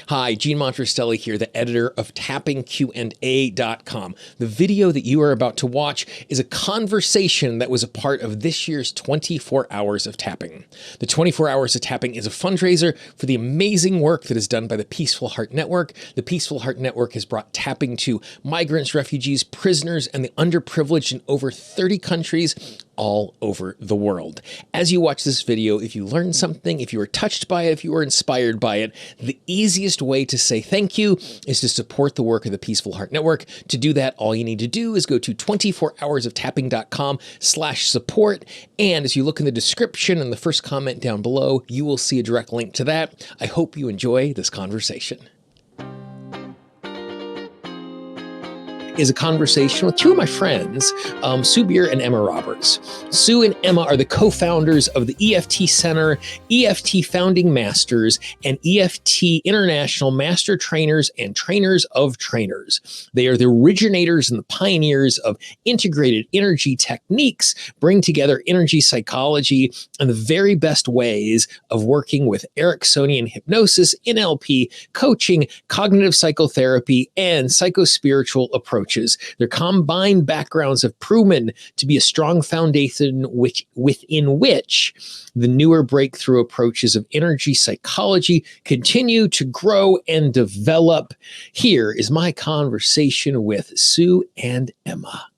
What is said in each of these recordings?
Hi, Gene Monterastelli here, the editor of tappingqna.com. The video that you are about to watch is a conversation that was a part of this year's 24 Hours of Tapping. The 24 Hours of Tapping is a fundraiser for the amazing work that is done by the Peaceful Heart Network. The Peaceful Heart Network has brought tapping to migrants, refugees, prisoners, and the underprivileged in over 30 countries all over the world. As you watch this video, if you learned something, if you were touched by it, if you were inspired by it, the easiest way to say thank you is to support the work of the Peaceful Heart Network. To do that, all you need to do is go to 24hoursoftapping.com/support. And as you look in the description and the first comment down below, you will see a direct link to that. I hope you enjoy this conversation. Is a conversation with two of my friends, Sue Beer and Emma Roberts. Sue and Emma are the co-founders of the EFT Centre, EFT Founding Masters, and EFT International Master Trainers and Trainers of Trainers. They are the originators and the pioneers of integrated energy techniques, bring together energy psychology and the very best ways of working with Ericksonian Hypnosis, NLP, coaching, cognitive psychotherapy, and psychospiritual approaches. Their combined backgrounds have proven to be a strong foundation within which the newer breakthrough approaches of energy psychology continue to grow and develop. Here is my conversation with Sue and Emma.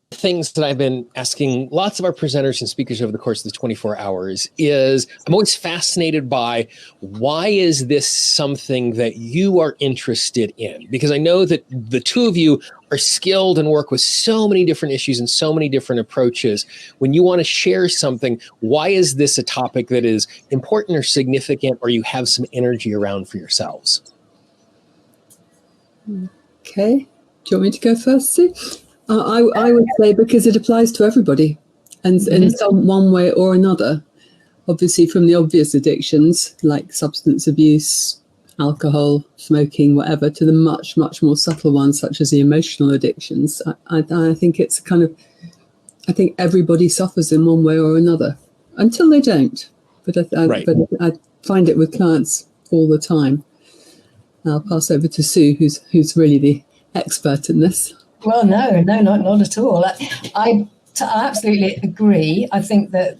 Things that I've been asking lots of our presenters and speakers over the course of the 24 hours is I'm always fascinated by why is this something that you are interested in? Because I know that the two of you are skilled and work with so many different issues and so many different approaches. When you want to share something, why is this a topic that is important or significant, or you have some energy around for yourselves? Okay. Do you want me to go first, Sue? I would say because it applies to everybody and in some one way or another. Obviously, from the obvious addictions like substance abuse, alcohol, smoking, whatever, to the much, much more subtle ones such as the emotional addictions. I think it's I think everybody suffers in one way or another until they don't. But I find it with clients all the time. I'll pass over to Sue, who's really the expert in this. Well, no, not at all. I absolutely agree. I think that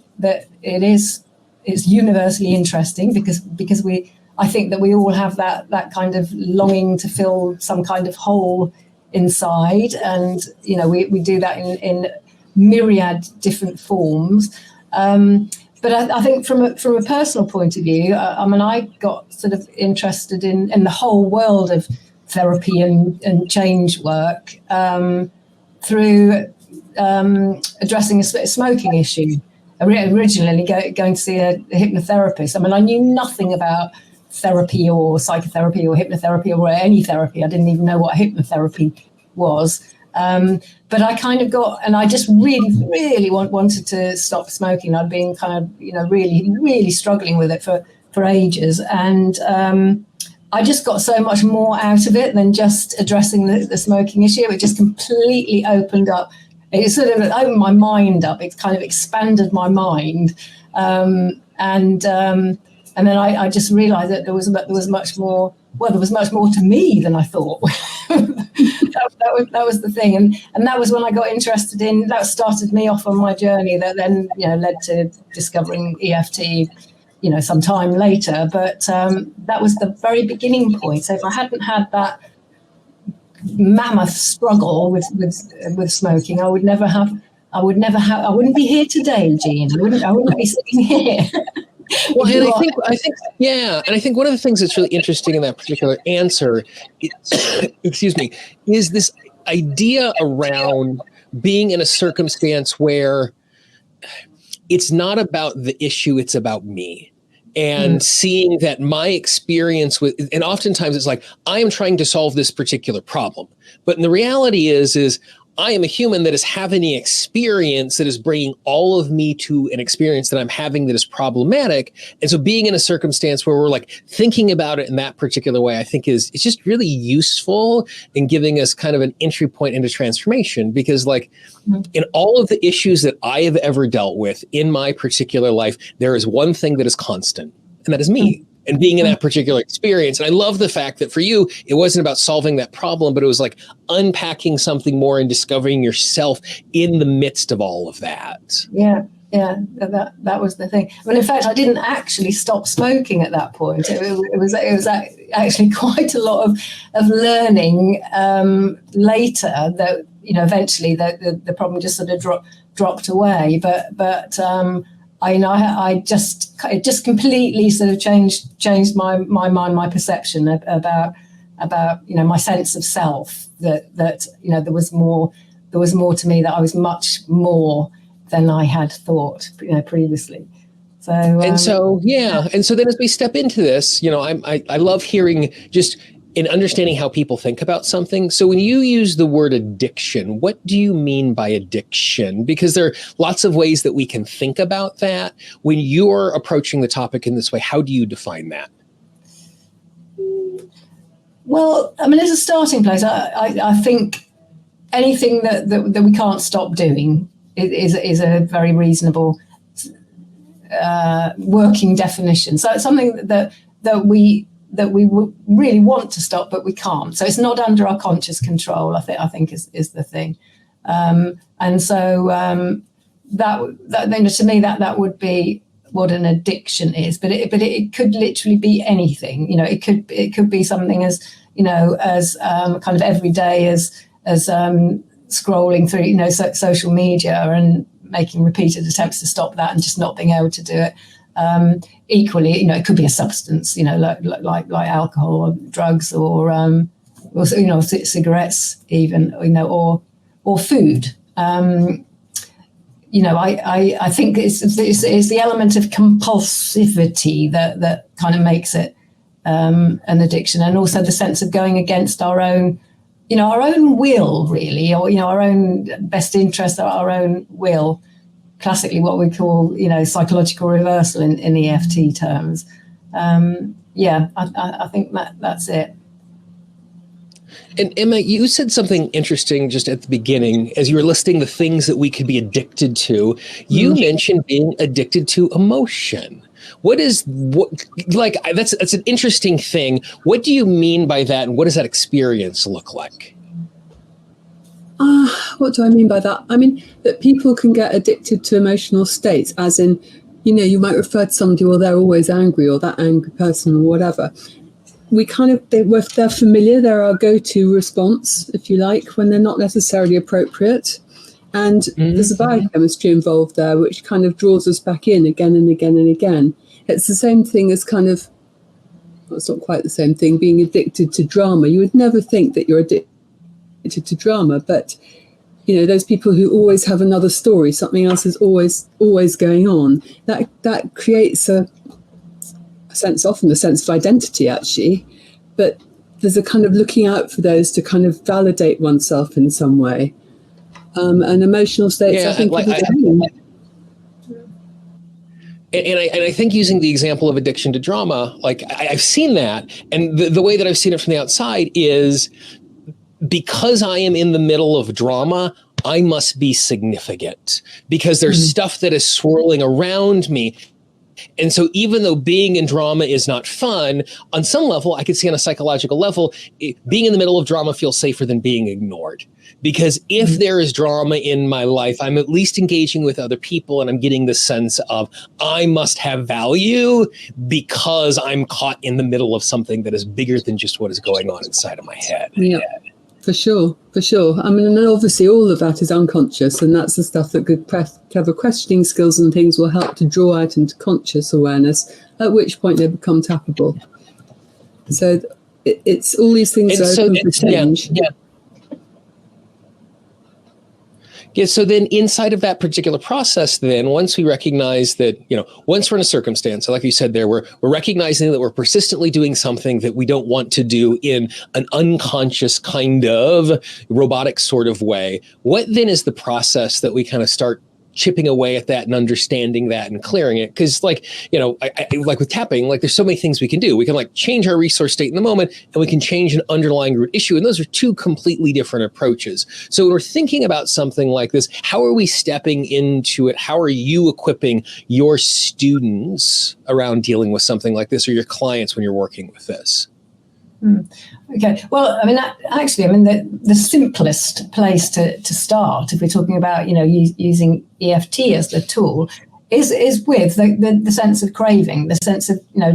it's universally interesting because I think that we all have that kind of longing to fill some kind of hole inside, and we do that in myriad different forms. But I think from a personal point of view, I got sort of interested in the whole world of therapy and change work through addressing a smoking issue. Originally going to see a hypnotherapist. I knew nothing about therapy or psychotherapy or hypnotherapy or any therapy. I didn't even know what hypnotherapy was. But I kind of I just really, really wanted to stop smoking. I'd been kind of, really, really struggling with it for ages. And I just got so much more out of it than just addressing the smoking issue. It just completely opened up. It sort of opened my mind up. It kind of expanded my mind. And then I just realized that there was much more. Well, there was much more to me than I thought. that was the thing. And that was when I got interested in, that started me off on my journey that then, led to discovering EFT, some time later. But that was the very beginning point. So if I hadn't had that mammoth struggle with smoking, I wouldn't be here today, Gene. I wouldn't be sitting here. Well, and I think one of the things that's really interesting in that particular answer, is this idea around being in a circumstance where it's not about the issue, it's about me. And seeing that my experience and oftentimes it's like, I am trying to solve this particular problem. But the reality is I am a human that is having the experience that is bringing all of me to an experience that I'm having that is problematic. And so being in a circumstance where we're like thinking about it in that particular way, I think it's just really useful in giving us kind of an entry point into transformation. Because in all of the issues that I have ever dealt with in my particular life, there is one thing that is constant, and that is me. and being in that particular experience. And I love the fact that for you, it wasn't about solving that problem, but it was like unpacking something more and discovering yourself in the midst of all of that. Yeah. Yeah, that was the thing. I mean, in fact, I didn't actually stop smoking at that point. It was actually quite a lot of learning later that, you know, eventually the problem just sort of dropped away. But it just completely sort of changed my mind, my perception about you know, my sense of self, that you know, there was more to me, that I was much more than I had thought, you know, previously. So and so then as we step into this, you know, I love hearing just in understanding how people think about something. So when you use the word addiction, what do you mean by addiction? Because there are lots of ways that we can think about that. When you're approaching the topic in this way, how do you define that? Well, I mean, as a starting place, I think anything that we can't stop doing is a very reasonable working definition. So it's something that we really want to stop, but we can't. So it's not under our conscious control, I think is the thing. And so that then to me that would be what an addiction is. But it could literally be anything. You know, it could be something as, you know, as kind of every day as scrolling through, you know, social media and making repeated attempts to stop that and just not being able to do it. Equally, you know, it could be a substance, you know, like alcohol or drugs or you know, cigarettes even, you know, or food. You know, I think it's the element of compulsivity that kind of makes it an addiction, and also the sense of going against our own, you know, our own will, really, or, you know, our own best interest, our own will, classically what we call, you know, psychological reversal in EFT terms. I think that's it. And Emma, you said something interesting just at the beginning, as you were listing the things that we could be addicted to. You mentioned being addicted to emotion. That's an interesting thing. What do you mean by that, and what does that experience look like? What do I mean by that? I mean that people can get addicted to emotional states, as in, you know, you might refer to somebody, well, they're always angry, or that angry person, or whatever. We kind of, if they're familiar, they're our go-to response, if you like, when they're not necessarily appropriate. And there's a biochemistry involved there, which kind of draws us back in again and again and again. It's the same thing as kind of, well, it's not quite the same thing, being addicted to drama. You would never think that you're addicted to drama, but, you know, those people who always have another story, something else is always going on, that creates a sense of identity, actually. But there's a kind of looking out for those to kind of validate oneself in some way. And emotional states, I think, And I think using the example of addiction to drama, like I've seen that, and the way that I've seen it from the outside is, because I am in the middle of drama, I must be significant, because there's stuff that is swirling around me. And so even though being in drama is not fun, on some level, I could see on a psychological level, being in the middle of drama feels safer than being ignored. Because if there is drama in my life, I'm at least engaging with other people, and I'm getting the sense of I must have value because I'm caught in the middle of something that is bigger than just what is going on inside of my head. Yeah. For sure. I mean, and obviously all of that is unconscious, and that's the stuff that good clever questioning skills and things will help to draw out into conscious awareness, at which point they become tappable. So it's all these things are open to change. Yeah, so then inside of that particular process, then once we recognize that, you know, once we're in a circumstance, like you said there, we're recognizing that we're persistently doing something that we don't want to do in an unconscious kind of robotic sort of way. What then is the process that we kind of start chipping away at that and understanding that and clearing it. Because like, you know, I like with tapping, like there's so many things we can do. We can like change our resource state in the moment, and we can change an underlying root issue. And those are two completely different approaches. So when we're thinking about something like this, how are we stepping into it? How are you equipping your students around dealing with something like this, or your clients when you're working with this? Okay. Well, I mean, actually, I mean, the simplest place to start, if we're talking about, you know, using EFT as the tool, is with the sense of craving, the sense of, you know,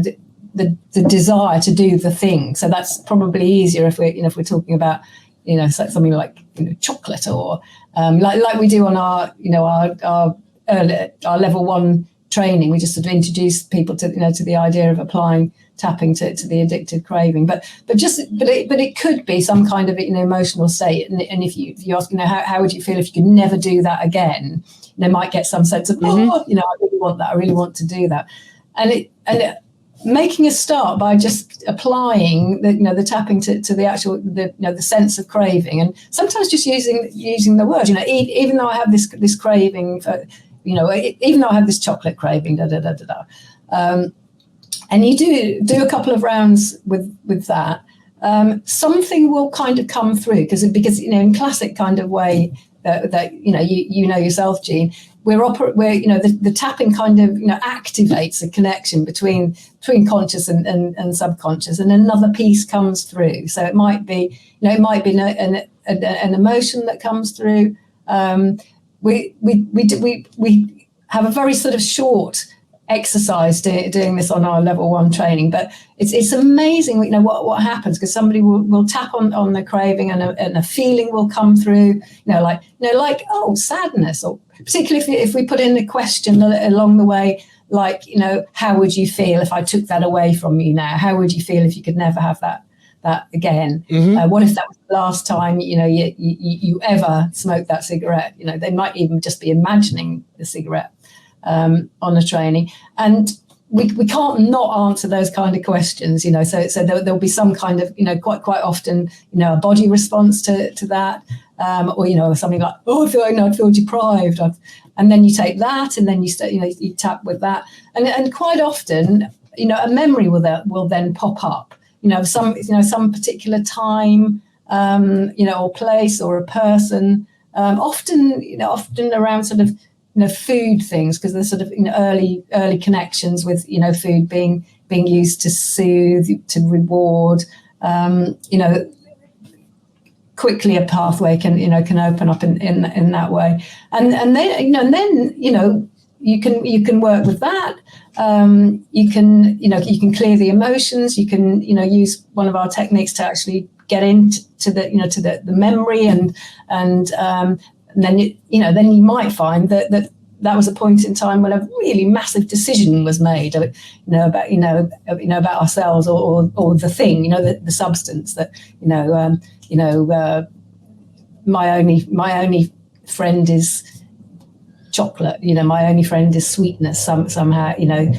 the desire to do the thing. So that's probably easier if we're talking about, you know, something like, you know, chocolate, or like we do on our, you know, our level 1 training. We just sort of introduce people to, you know, to the idea of applying tapping to the addictive craving, but it could be some kind of, you know, emotional state. And if you ask, you know, how would you feel if you could never do that again? They might get some sense of, oh, you know, I really want that. I really want to do that. And making a start by just applying the tapping to the actual, the sense of craving, and sometimes just using the word, you know, even though I have this craving for, you know, even though I have this chocolate craving, da da da da da. And you do a couple of rounds with that, something will kind of come through, because you know, in classic kind of way that you know, you know yourself, Jean, we're you know, the tapping kind of, you know, activates a connection between conscious and subconscious, and another piece comes through. So it might be, you know, it might be an emotion that comes through. We have a very sort of short exercise doing this on our level 1 training, but it's amazing, you know, what happens, because somebody will tap on the craving, and a feeling will come through, you know, like oh, sadness, or particularly if we put in a question along the way, like, you know, how would you feel if I took that away from you now? How would you feel if you could never have that again? What if that was the last time, you know, you ever smoked that cigarette? You know, they might even just be imagining the cigarette on a training, and we can't not answer those kind of questions, you know. So there'll be some kind of, you know, quite often, you know, a body response to that, or, you know, something like, oh, I feel deprived, and then you take that, and then you tap with that, and quite often, you know, a memory will then pop up, you know, some particular time, you know, or place, or a person, often around sort of, you know, food things, because there's sort of, you know, early connections with, you know, food being used to soothe, to reward, you know, quickly a pathway can open up in that way, and then you can work with that. You can clear the emotions. You can, you know, use one of our techniques to actually get into the memory, and then you might find that was a point in time when a really massive decision was made, about ourselves, or the thing, you know, the substance that, my only friend is chocolate, you know, my only friend is sweetness somehow, if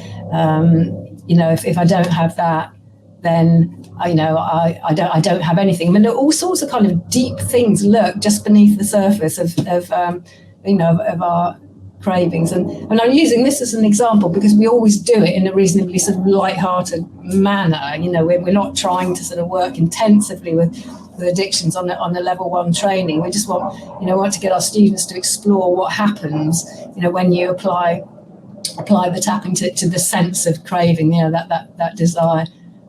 I don't have that, then I don't have anything. I mean, all sorts of kind of deep things lurk just beneath the surface of our cravings, and I'm using this as an example because we always do it in a reasonably sort of light-hearted manner. You know, we're not trying to sort of work intensively with addictions on the level 1 training. We just want to get our students to explore what happens, you know, when you apply the tapping to the sense of craving, you know, that desire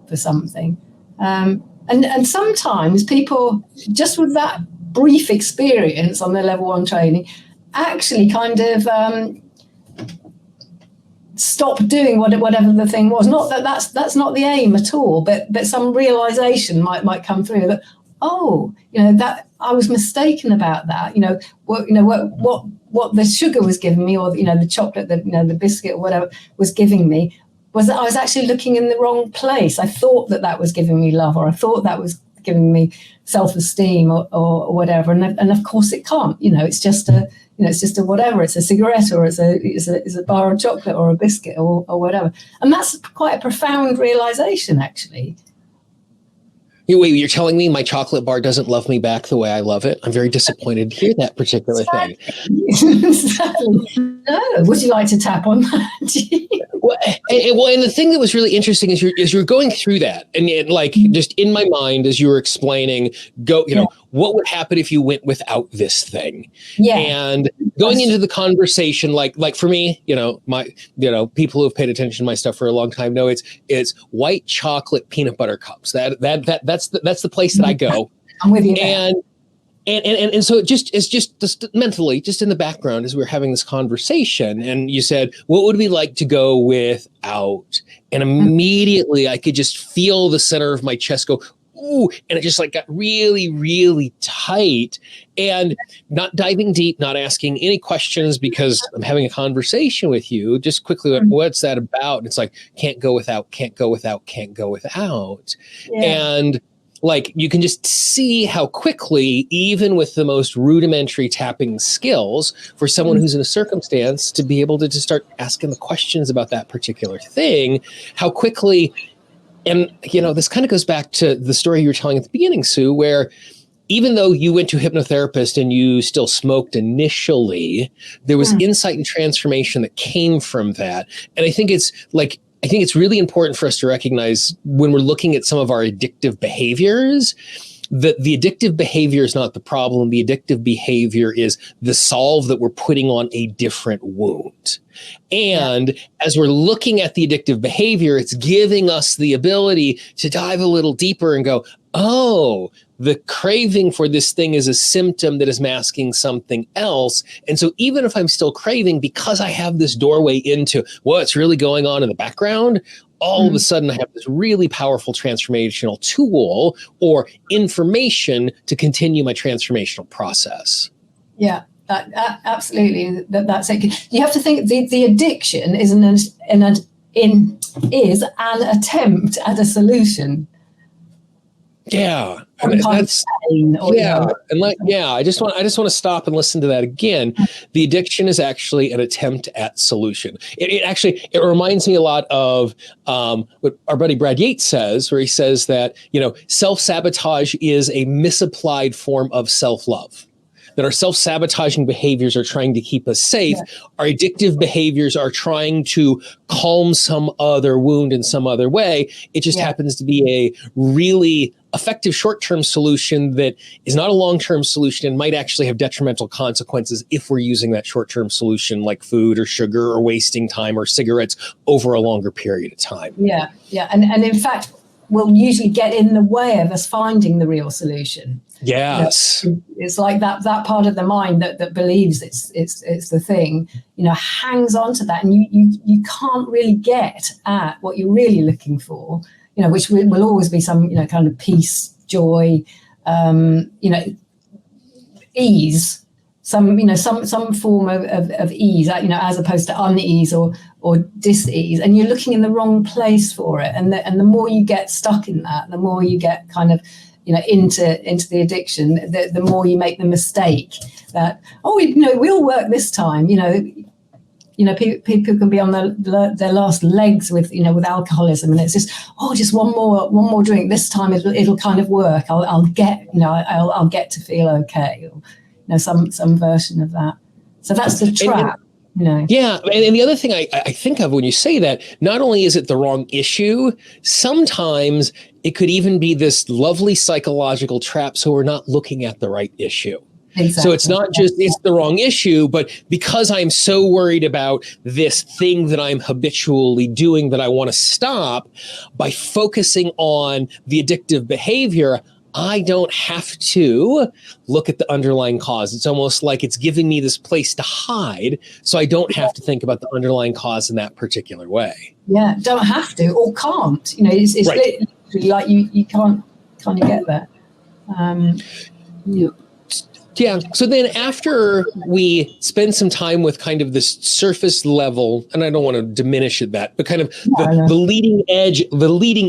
for something. And sometimes people, just with that brief experience on their level 1 training, actually kind of stop doing whatever the thing was. Not that's not the aim at all, but some realization might come through that, oh, you know, that I was mistaken about that. You know, what the sugar was giving me, or, you know, the chocolate, the biscuit or whatever was giving me, was that I was actually looking in the wrong place. I thought that was giving me love, or I thought that was giving me self-esteem, or whatever. And of course it can't. You know, it's just a whatever. It's a cigarette, or it's a bar of chocolate, or a biscuit, or whatever. And that's quite a profound realization, actually. Wait, you're telling me my chocolate bar doesn't love me back the way I love it? I'm very disappointed to hear that particular thing. No, would you like to tap on that? And the thing that was really interesting is you're going through that, and like just in my mind as you were explaining, what would happen if you went without this thing? Yeah. And going into the conversation, like for me, people who have paid attention to my stuff for a long time know it's white chocolate peanut butter cups. That's the place that I go. I'm with you. And so it's just mentally, just in the background as we were having this conversation, and you said, what would we like to go without? And immediately I could just feel the center of my chest go, ooh, and it just like got really, really tight. And not diving deep, not asking any questions because I'm having a conversation with you, just quickly went, what's that about? And it's like, can't go without, can't go without, can't go without. Yeah. And like, you can just see how quickly, even with the most rudimentary tapping skills, for someone who's in a circumstance to be able to just start asking the questions about that particular thing, how quickly, and, this kind of goes back to the story you were telling at the beginning, Sue, where even though you went to a hypnotherapist and you still smoked initially, there was insight and transformation that came from that. And I think it's really important for us to recognize when we're looking at some of our addictive behaviors that the addictive behavior is not the problem. The addictive behavior is the solve that we're putting on a different wound. And as we're looking at the addictive behavior, it's giving us the ability to dive a little deeper and go, oh, the craving for this thing is a symptom that is masking something else. And so even if I'm still craving, because I have this doorway into what's really going on in the background, all of a sudden I have this really powerful transformational tool or information to continue my transformational process. Yeah, absolutely. That's it. You have to think the addiction is an attempt at a solution. Yeah, and that's I just want to stop and listen to that again. The addiction is actually an attempt at solution. It reminds me a lot of what our buddy Brad Yates says, where he says that self-sabotage is a misapplied form of self-love. That our self-sabotaging behaviors are trying to keep us safe. Yeah. Our addictive behaviors are trying to calm some other wound in some other way. It just happens to be a really effective short-term solution that is not a long-term solution and might actually have detrimental consequences if we're using that short-term solution like food or sugar or wasting time or cigarettes over a longer period of time. Yeah. And in fact, will usually get in the way of us finding the real solution. Yes. It's like that part of the mind that believes it's the thing, hangs on to that, and you can't really get at what you're really looking for, which will always be some, kind of peace, joy, ease, some form of ease, as opposed to unease or dis-ease, and you're looking in the wrong place for it. And the more you get stuck in that, the more you get kind of, into the addiction, the more you make the mistake that, we'll work this time. People can be on their last legs with alcoholism, and it's just one more drink. This time it'll kind of work. I'll get to feel okay, or some version of that. So that's the trap. Yeah. And the other thing I think of when you say that, not only is it the wrong issue, sometimes it could even be this lovely psychological trap. So we're not looking at the right issue. Exactly. So it's not just, it's the wrong issue, but because I'm so worried about this thing that I'm habitually doing that I want to stop, by focusing on the addictive behavior, I don't have to look at the underlying cause. It's almost like it's giving me this place to hide, so I don't have to think about the underlying cause in that particular way. Yeah, don't have to or can't. It's right. Literally like you can't kind of get there. Yeah. So then after we spend some time with kind of this surface level, and I don't want to diminish it that, but kind of the leading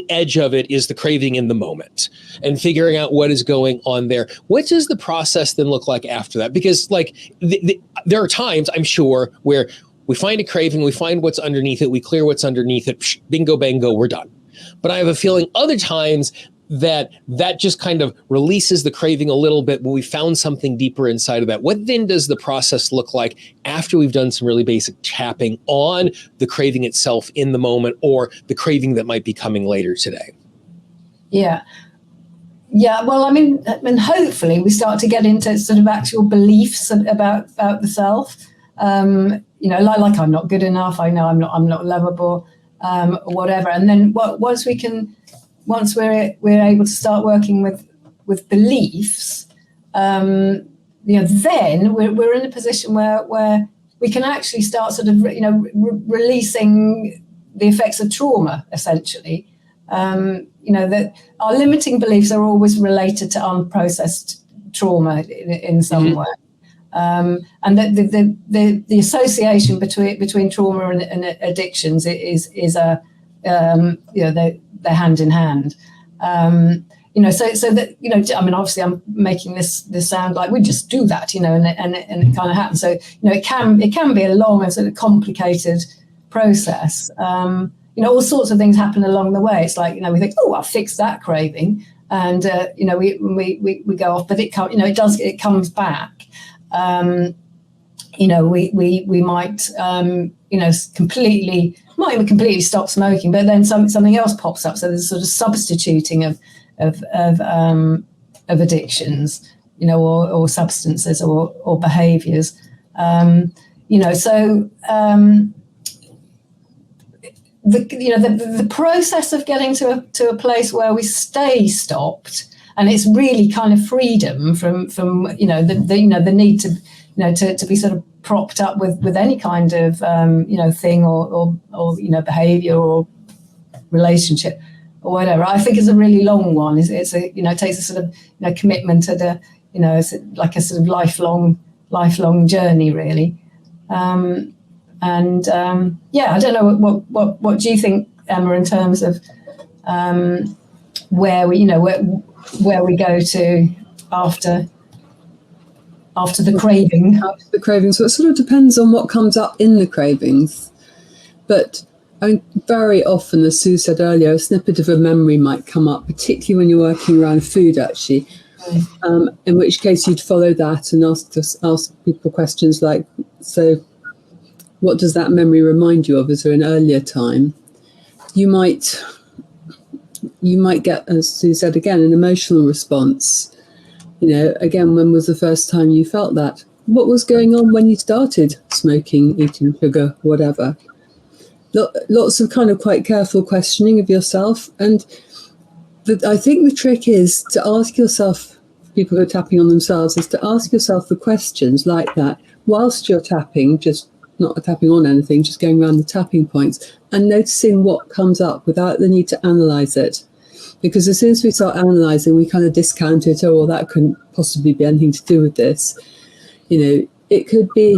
edge of it is the craving in the moment and figuring out what is going on there. What does the process then look like after that? Because there are times, I'm sure, where we find a craving, we find what's underneath it, we clear what's underneath it, bingo, bango, we're done. But I have a feeling other times that just kind of releases the craving a little bit, but we found something deeper inside of that. What then does the process look like after we've done some really basic tapping on the craving itself in the moment, or the craving that might be coming later today? Yeah, well, I mean, hopefully we start to get into sort of actual beliefs about the self. Like I'm not good enough. I know I'm not lovable, or whatever. And then once we're able to start working with beliefs, then we're in a position where we can actually start sort of releasing the effects of trauma, essentially. That our limiting beliefs are always related to unprocessed trauma in some way. And that the association between trauma and addictions is they're hand in hand. So that obviously I'm making this sound like we just do that, and it kind of happens. So it can be a long and sort of complicated process. All sorts of things happen along the way. It's like, we think, oh, I'll fix that craving, and we go off, but it comes back. We might completely stop smoking, but then something else pops up. So there's sort of substituting of addictions, or substances or behaviours. The process of getting to a place where we stay stopped, and it's really kind of freedom from the need to be sort of propped up with any kind of thing or behaviour or relationship or whatever. I think is a really long one. It takes a sort of commitment to it's like a sort of lifelong journey, really. I don't know what do you think, Emma, in terms of where we go to after the craving. After the craving. So it sort of depends on what comes up in the cravings. But very often, as Sue said earlier, a snippet of a memory might come up, particularly when you're working around food, actually. In which case you'd follow that and ask people questions like, so what does that memory remind you of? Is there an earlier time? You might get, as Sue said again, an emotional response. Again, when was the first time you felt that? What was going on when you started smoking, eating sugar, whatever? Lots of kind of quite careful questioning of yourself. And I think the trick is to ask yourself, people who are tapping on themselves, is to ask yourself the questions like that whilst you're tapping, just not tapping on anything, just going around the tapping points and noticing what comes up without the need to analyse it. Because as soon as we start analysing, we kind of discount it. Oh, well, that couldn't possibly be anything to do with this. It could be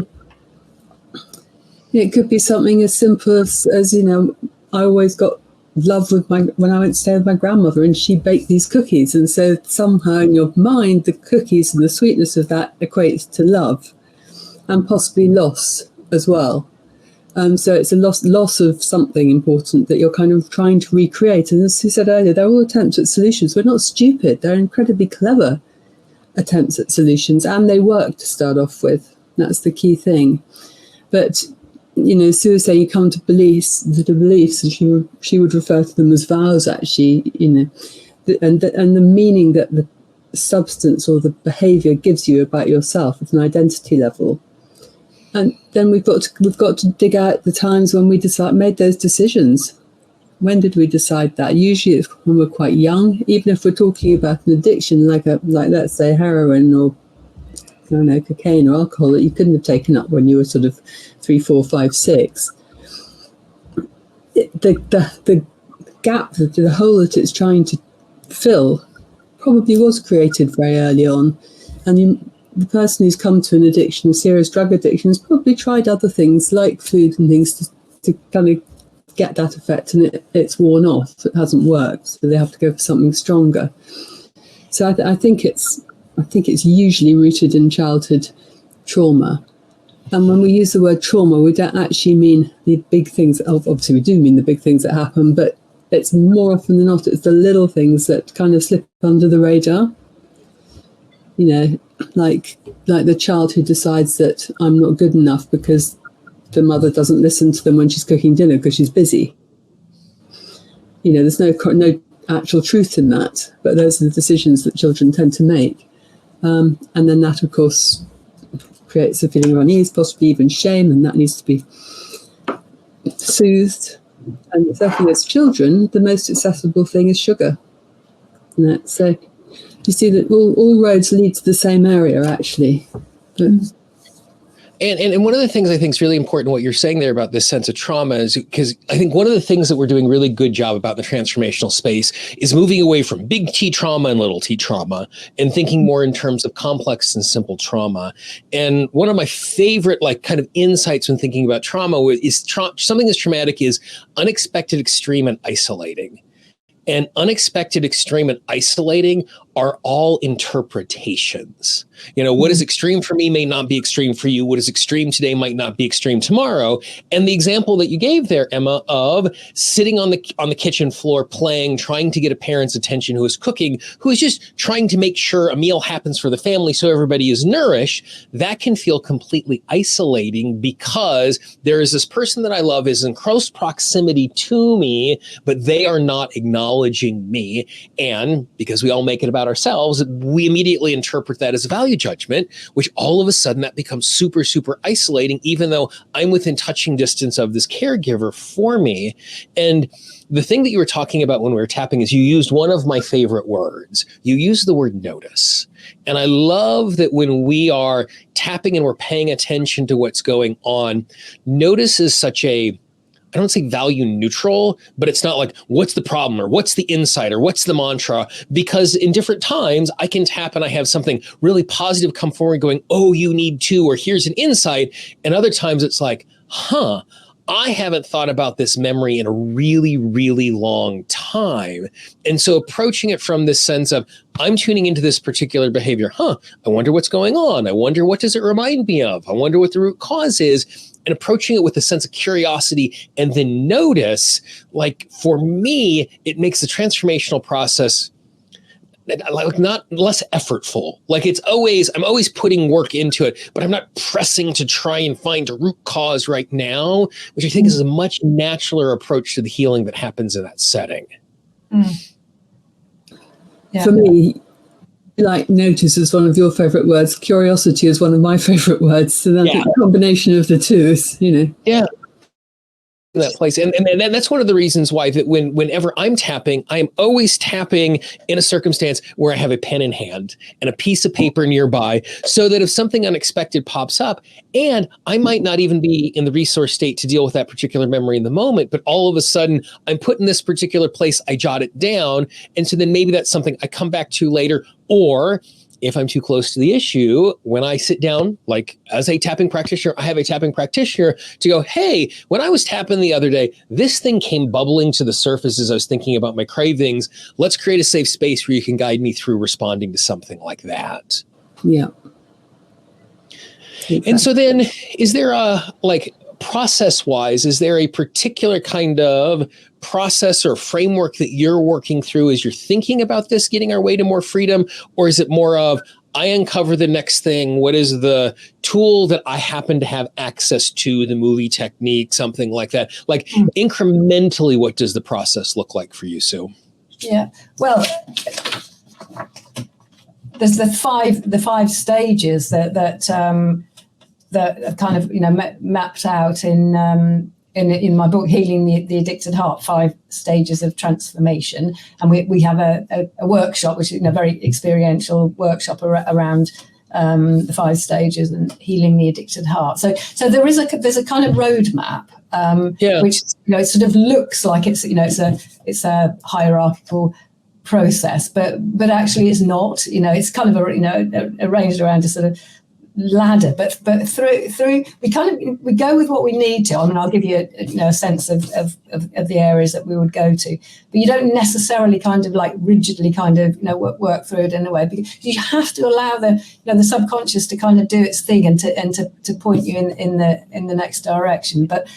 something as simple as I always got love when I went to stay with my grandmother, and she baked these cookies, and so somehow in your mind the cookies and the sweetness of that equates to love and possibly loss as well. So it's a loss of something important that you're kind of trying to recreate. And as you said earlier, they're all attempts at solutions. We're not stupid. They're incredibly clever attempts at solutions, and they work to start off with. That's the key thing. But Sue was saying you come to beliefs, and she would refer to them as vows, actually. And the meaning that the substance or the behaviour gives you about yourself at an identity level. And then we've got to dig out the times when we made those decisions. When did we decide that? Usually it's when we're quite young. Even if we're talking about an addiction, like let's say heroin or cocaine or alcohol that you couldn't have taken up when you were sort of 3, 4, 5, 6. The gap, the hole that it's trying to fill, probably was created very early on, and the person who's come to an addiction, a serious drug addiction, has probably tried other things like food and things to kind of get that effect, and it's worn off. It hasn't worked, so they have to go for something stronger. So I think it's usually rooted in childhood trauma. And when we use the word trauma, we don't actually mean the big things. Obviously, we do mean the big things that happen, but it's more often than not, it's the little things that kind of slip under the radar. You know, like the child who decides that I'm not good enough because the mother doesn't listen to them when she's cooking dinner because she's busy. You know, there's no actual truth in that, but those are the decisions that children tend to make. And then that, of course, creates a feeling of unease, possibly even shame, and that needs to be soothed. And certainly as children, the most accessible thing is sugar. So you see that all roads lead to the same area, actually. But, And one of the things I think is really important, what you're saying there about this sense of trauma, is because I think one of the things that we're doing really good job about in the transformational space is moving away from big T trauma and little t trauma and thinking more in terms of complex and simple trauma. And one of my favorite kind of insights when thinking about trauma is something that's traumatic is unexpected, extreme, and isolating. And unexpected, extreme, and isolating are all interpretations. What is extreme for me may not be extreme for you. What is extreme today might not be extreme tomorrow. And the example that you gave there, Emma, of sitting on the kitchen floor playing, trying to get a parent's attention who is cooking, who is just trying to make sure a meal happens for the family so everybody is nourished, that can feel completely isolating because there is this person that I love is in close proximity to me, but they are not acknowledging me. And because we all make it about ourselves, we immediately interpret that as a value judgment, which all of a sudden that becomes super, super isolating, even though I'm within touching distance of this caregiver for me. And the thing that you were talking about when we were tapping is you used one of my favorite words. You used the word notice. And I love that when we are tapping and we're paying attention to what's going on, notice is such a, I don't say value neutral, but it's not like, what's the problem or what's the insight or what's the mantra? Because in different times I can tap and I have something really positive come forward going, oh, you need to, or here's an insight. And other times it's like, I haven't thought about this memory in a really, really long time. And so approaching it from this sense of, I'm tuning into this particular behavior. I wonder what's going on. I wonder, what does it remind me of? I wonder what the root cause is. And approaching it with a sense of curiosity and then notice, for me, it makes the transformational process not less effortful. I'm always putting work into it, but I'm not pressing to try and find a root cause right now, which I think is a much natural approach to the healing that happens in that setting. Yeah. For me, notice is one of your favorite words. Curiosity is one of my favorite words. So that's a combination of the two is, Yeah. In that place. And that's one of the reasons why that whenever I'm tapping, I am always tapping in a circumstance where I have a pen in hand and a piece of paper nearby, so that if something unexpected pops up, and I might not even be in the resource state to deal with that particular memory in the moment, but all of a sudden I'm put in this particular place, I jot it down. And so then maybe that's something I come back to later, or if I'm too close to the issue, when I sit down, as a tapping practitioner, I have a tapping practitioner to go, hey, when I was tapping the other day, this thing came bubbling to the surface as I was thinking about my cravings. Let's create a safe space where you can guide me through responding to something like that. Yeah. Exactly. And so then is there process-wise, is there a particular kind of process or framework that you're working through as you're thinking about this, getting our way to more freedom? Or is it more of, I uncover the next thing, what is the tool that I happen to have access to, the movie technique, something like that? Incrementally, what does the process look like for you, Sue? Yeah, well, there's the five stages that are kind of mapped out in my book, Healing the Addicted Heart, 5 stages of transformation. And we have a workshop, which is a very experiential workshop around the 5 stages and healing the addicted heart. So there's a kind of roadmap, which sort of looks like it's a hierarchical process, but actually it's not. It's kind of arranged around a sort of ladder, but through we go with what we need to. I mean, I'll give you a sense of the areas that we would go to, but you don't necessarily kind of rigidly kind of work through it in a way, because you have to allow the subconscious to kind of do its thing and to point you in the next direction. But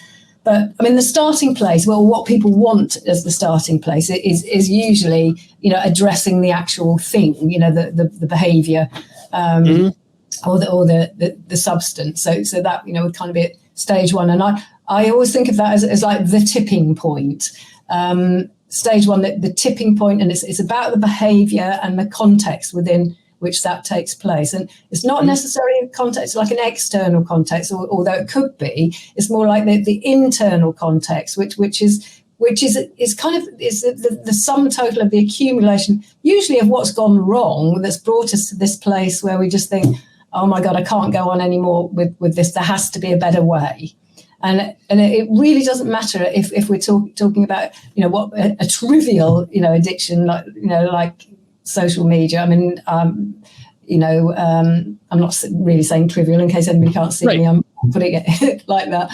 But I mean, the starting place, well, what people want as the starting place is usually, addressing the actual thing, the behaviour, or the substance. So that, would kind of be at stage one. And I always think of that as like the tipping point. Stage one, the tipping point, and it's about the behaviour and the context within which that takes place. And it's not necessarily a context like an external context, although it could be. It's more like the internal context, which is kind of the sum total of the accumulation, usually of what's gone wrong, that's brought us to this place where we just think, oh my God, I can't go on anymore with this. There has to be a better way. And it really doesn't matter if we're talking about, what a trivial, addiction, like social media. I mean, I'm not really saying trivial in case anybody can't see me. I'm putting it like that.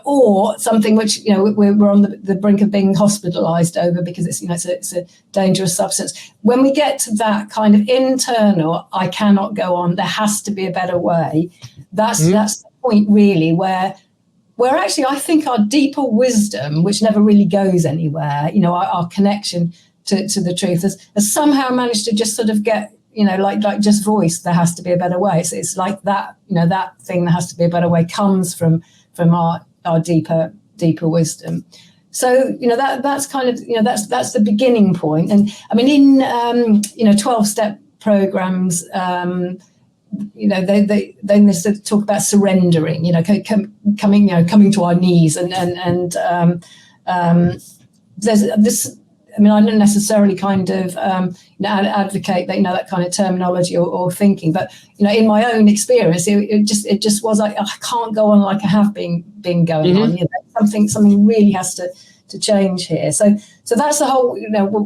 Or something which, we're on the brink of being hospitalised over because it's a dangerous substance. When we get to that kind of internal, I cannot go on, there has to be a better way. That's the point really where actually I think our deeper wisdom, which never really goes anywhere, our connection to the truth has somehow managed to just sort of get, like just voice, there has to be a better way. It's like that, that thing, there has to be a better way, comes from our deeper wisdom. So, that's kind of, that's the beginning point. And I mean, in, 12-step programs, they sort of talk about surrendering, coming to our knees and there's this. I mean, I don't necessarily kind of advocate that, that kind of terminology or thinking, but in my own experience, it just was like, I can't go on like I have been going on. Something really has to change here. So that's the whole.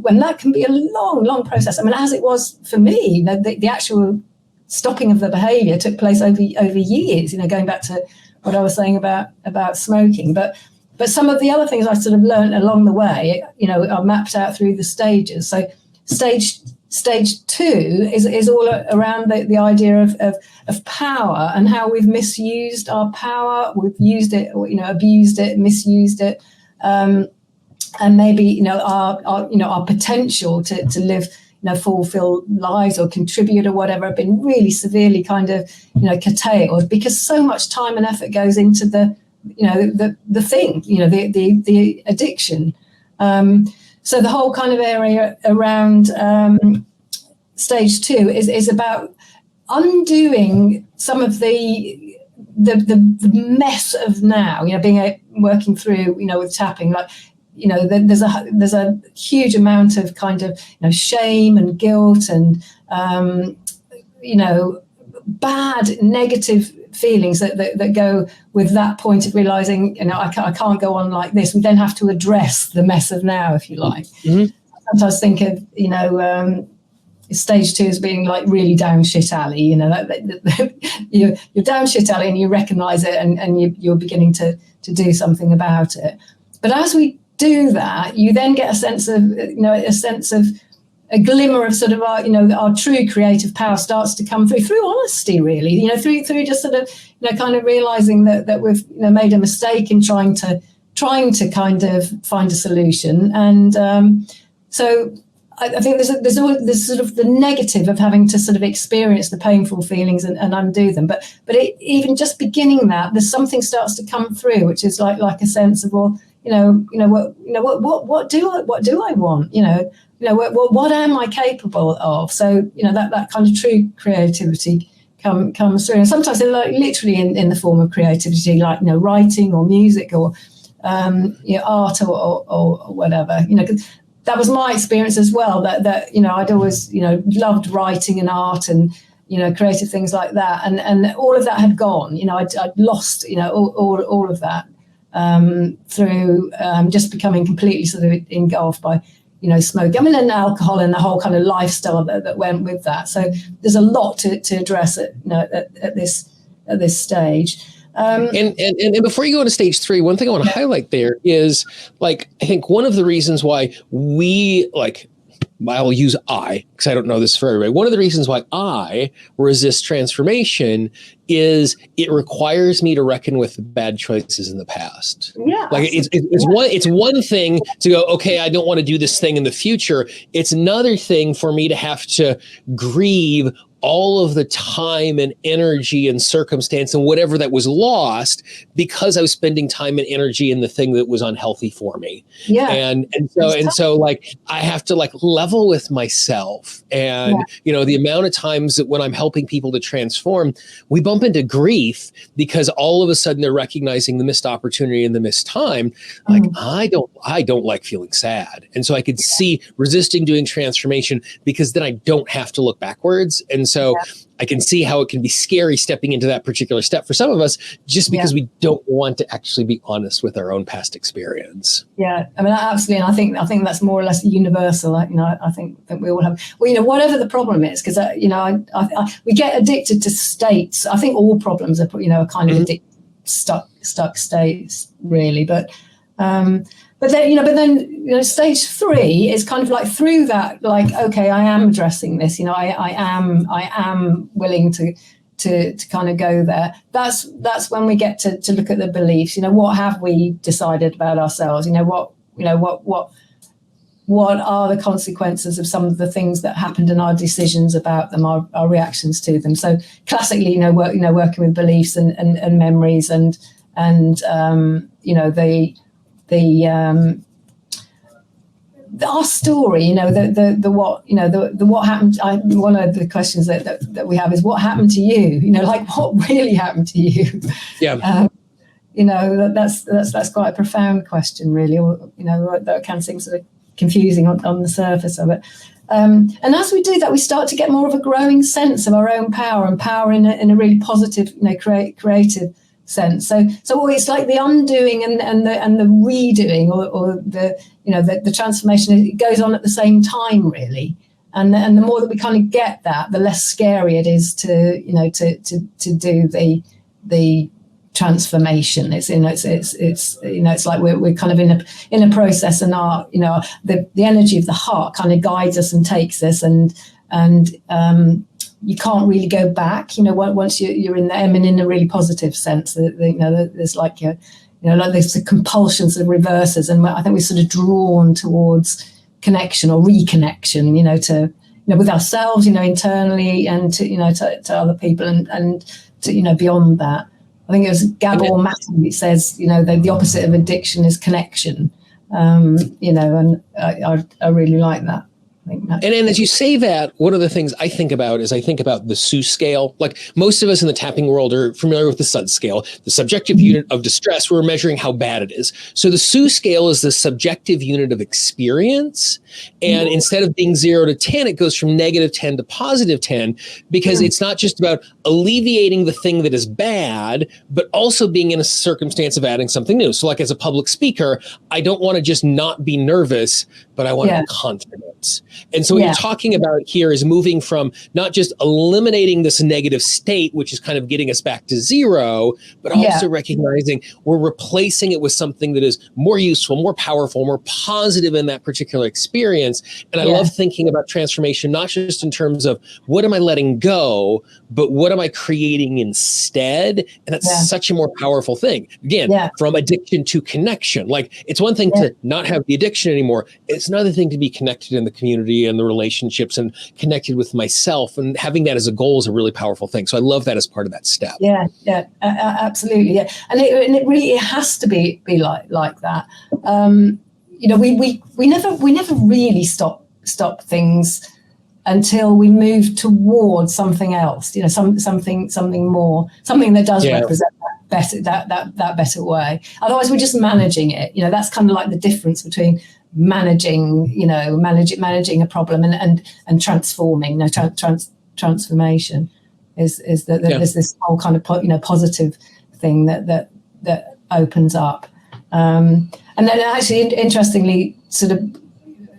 When that can be a long process. I mean, as it was for me, the actual stopping of the behaviour took place over years. Going back to what I was saying about smoking, but some of the other things I sort of learned along the way, are mapped out through the stages. So stage 2 is all around the idea of power and how we've misused our power. We've used it, abused it, misused it, and maybe our potential to live fulfilled lives or contribute or whatever have been really severely kind of curtailed because so much time and effort goes into the thing, the addiction. So the whole kind of area around stage 2 is about undoing some of the mess of now, working through, with tapping, like, there's a huge amount of kind of, shame and guilt and, bad negative feelings that go with that point of realizing, I can't go on like this. We then have to address the mess of now, if you like. I sometimes think of, stage 2 as being like really down shit alley, you're down shit alley and you recognize it and you're beginning to do something about it. But as we do that, you then get a sense of a glimmer of sort of our true creative power starts to come through honesty, really, through just sort of, kind of realizing that we've made a mistake in trying to kind of find a solution. And so I think there's sort of the negative of having to sort of experience the painful feelings and undo them. But even just beginning that, there's something starts to come through, which is like a sense of, well, what do I want? What am I capable of? So, that kind of true creativity comes through. And sometimes they're like literally in the form of creativity, like, writing or music or, art or whatever, 'cause that was my experience as well, that I'd always, loved writing and art and, creative things like that. And all of that had gone, I'd lost, all of that through just becoming completely sort of engulfed by, smoke. I mean, and alcohol and the whole kind of lifestyle that went with that. So there's a lot to address at this stage. And before you go into stage 3, one thing I want to highlight there is, like, I think one of the reasons why we, like, I'll use I, because I don't know this for everybody. One of the reasons why I resist transformation is it requires me to reckon with the bad choices in the past. Yeah. Like it's one thing to go, okay, I don't want to do this thing in the future. It's another thing for me to have to grieve all of the time and energy and circumstance and whatever that was lost because I was spending time and energy in the thing that was unhealthy for me. Yeah. And so like I have to like level with myself. And the amount of times that when I'm helping people to transform, we bump into grief because all of a sudden they're recognizing the missed opportunity and the missed time. Like I don't like feeling sad. And so I could see resisting doing transformation because then I don't have to look backwards. And so I can see how it can be scary stepping into that particular step for some of us, just because we don't want to actually be honest with our own past experience. Yeah, I mean, absolutely. And I think that's more or less universal. I think that we all have, whatever the problem is, because, we get addicted to states. I think all problems are, kind of addicted, stuck states, really. But then, stage 3 is kind of like through that, like, okay, I am addressing this, I am willing to kind of go there. That's when we get to look at the beliefs, what have we decided about ourselves? What are the consequences of some of the things that happened and our decisions about them, our reactions to them? So classically, working with beliefs and memories and our story, the what happened. One of the questions that we have is what happened to you? Like what really happened to you? Yeah. That's quite a profound question, really. Or, that can seem sort of confusing on the surface of it. And as we do that, we start to get more of a growing sense of our own power and power in a really positive, creative sense. So it's like the undoing and the redoing or the transformation. It goes on at the same time, really. And the more that we kind of get that, the less scary it is to do the transformation. It's like we're kind of in a process, and the energy of the heart kind of guides us and takes us, and you can't really go back, once you're in there. I mean, in a really positive sense, there's like, there's the compulsions that reverses, and I think we're sort of drawn towards connection or reconnection, to, with ourselves, internally, and to other people, and to, beyond that. I think it was Gabor Maté says, the opposite of addiction is connection, and I really like that. And as you say that, one of the things I think about is the SU scale. Like most of us in the tapping world are familiar with the SUD scale, the subjective unit of distress. We're measuring how bad it is. So the SU scale is the subjective unit of experience. And instead of being 0 to 10, it goes from -10 to +10, because it's not just about alleviating the thing that is bad, but also being in a circumstance of adding something new. So like as a public speaker, I don't want to just not be nervous, but I want to be confident. And so what you're talking about here is moving from not just eliminating this negative state, which is kind of getting us back to 0, but also recognizing we're replacing it with something that is more useful, more powerful, more positive in that particular experience. And I love thinking about transformation, not just in terms of what am I letting go, but what am I creating instead? And that's such a more powerful thing. Again, from addiction to connection. Like it's one thing to not have the addiction anymore. It's another thing to be connected in the community and the relationships and connected with myself, and having that as a goal is a really powerful thing. So I love that as part of that step. Absolutely. Yeah. And it really has to be like that. We never really stop things until we move towards something else, something more, something that does represent that better way. Otherwise we're just managing it. That's kind of like the difference between managing a problem and transforming. Transformation is that there's this whole kind of positive thing that opens up, and then actually interestingly, sort of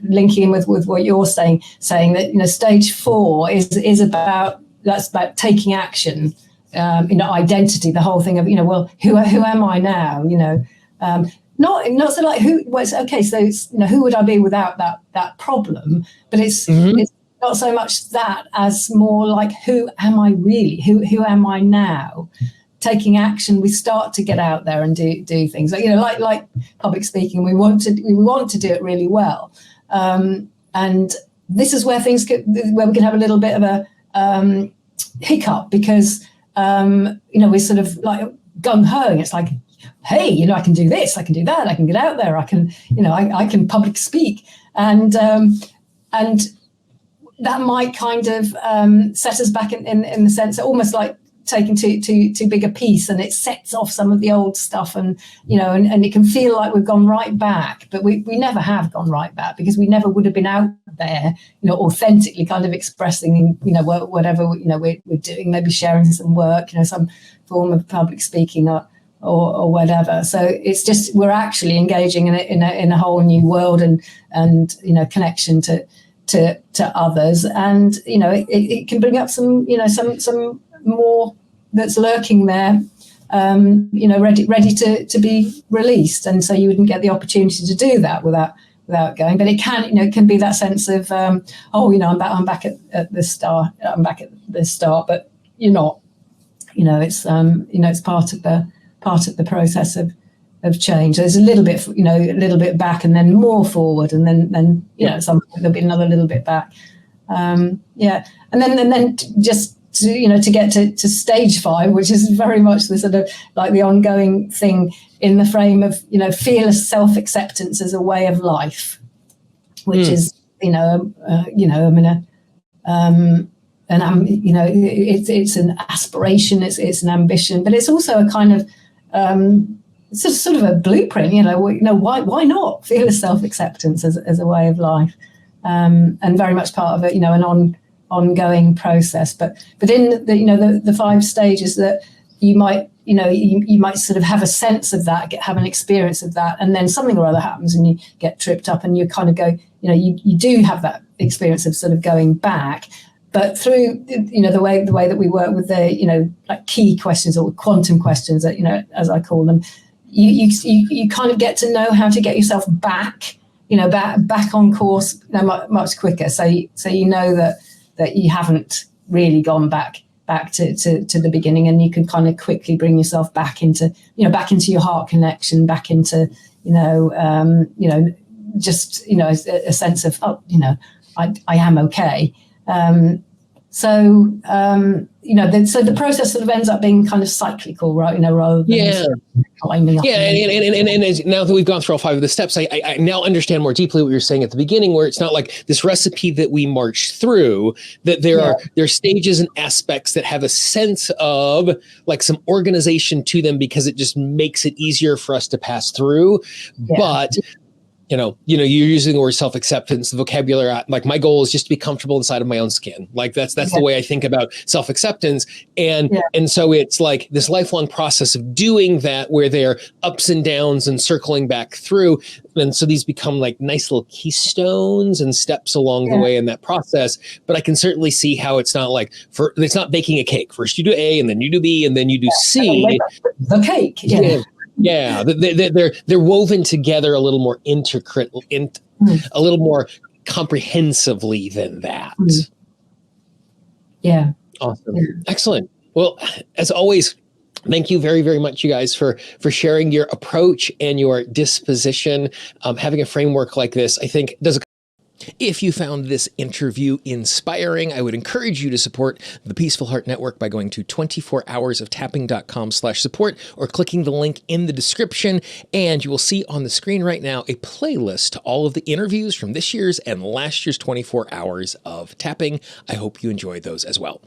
linking in with what you're saying that stage 4 is about taking action, identity, the whole thing of who am I now, not so like who was okay. So it's, who would I be without that problem? But it's not so much that as more like, who am I really? Who am I now? Taking action, we start to get out there and do things like public speaking. We want to do it really well, and this is where where we can have a little bit of a hiccup, because we're sort of like gung ho. It's like, hey, I can do this, I can do that, I can get out there, I can I can public speak, and that might kind of set us back in the sense that almost like taking too big a piece, and it sets off some of the old stuff, and and it can feel like we've gone right back, but we never have gone right back, because we never would have been out there authentically kind of expressing whatever we're doing, maybe sharing some work, some form of public speaking or whatever. So it's just, we're actually engaging in a whole new world and connection to others, and it can bring up some some more that's lurking there, ready to be released, and so you wouldn't get the opportunity to do that without going. But it can it can be that sense of I'm back at the start, but you're not. It's it's part of the process of change. There's a little bit back, and then more forward, and then at some point there'll be another little bit back. And then just to get to stage 5, which is very much the sort of like the ongoing thing in the frame of fearless self-acceptance as a way of life, which is it's an aspiration, it's an ambition, but it's also a kind of it's sort of a blueprint. Why not fearless self-acceptance as a way of life, and very much part of it, an ongoing process. But in the 5 stages that you might you might sort of have a sense of that, have an experience of that, and then something or other happens and you get tripped up, and you kind of go, you do have that experience of sort of going back. But through the way that we work with the like key questions, or quantum questions, that as I call them, you kind of get to know how to get yourself back back on course much quicker. So you know that you haven't really gone back to the beginning, and you can kind of quickly bring yourself back into your heart connection, back into just a sense of I am okay. So the process sort of ends up being kind of cyclical, right? Rather than climbing up. And as, now that we've gone through all 5 of the steps, I now understand more deeply what you were saying at the beginning, where it's not like this recipe that we march through, that there are stages and aspects that have a sense of like some organization to them, because it just makes it easier for us to pass through. But you're using the word self-acceptance, the vocabulary. Like, my goal is just to be comfortable inside of my own skin. Like that's the way I think about self-acceptance. And so it's like this lifelong process of doing that, where there are ups and downs and circling back through. And so these become like nice little keystones and steps along the way in that process. But I can certainly see how it's not like it's not baking a cake. First you do A, and then you do B, and then you do C. The cake. Yeah, they're woven together a little more intricate, a little more comprehensively than that. Yeah. Awesome. Excellent. Well, as always, thank you very, very much, you guys, for sharing your approach and your disposition. Having a framework like this, I think, does a If you found this interview inspiring, I would encourage you to support the Peaceful Heart Network by going to 24hoursoftapping.com/support, or clicking the link in the description. And you will see on the screen right now a playlist to all of the interviews from this year's and last year's 24 Hours of Tapping. I hope you enjoyed those as well.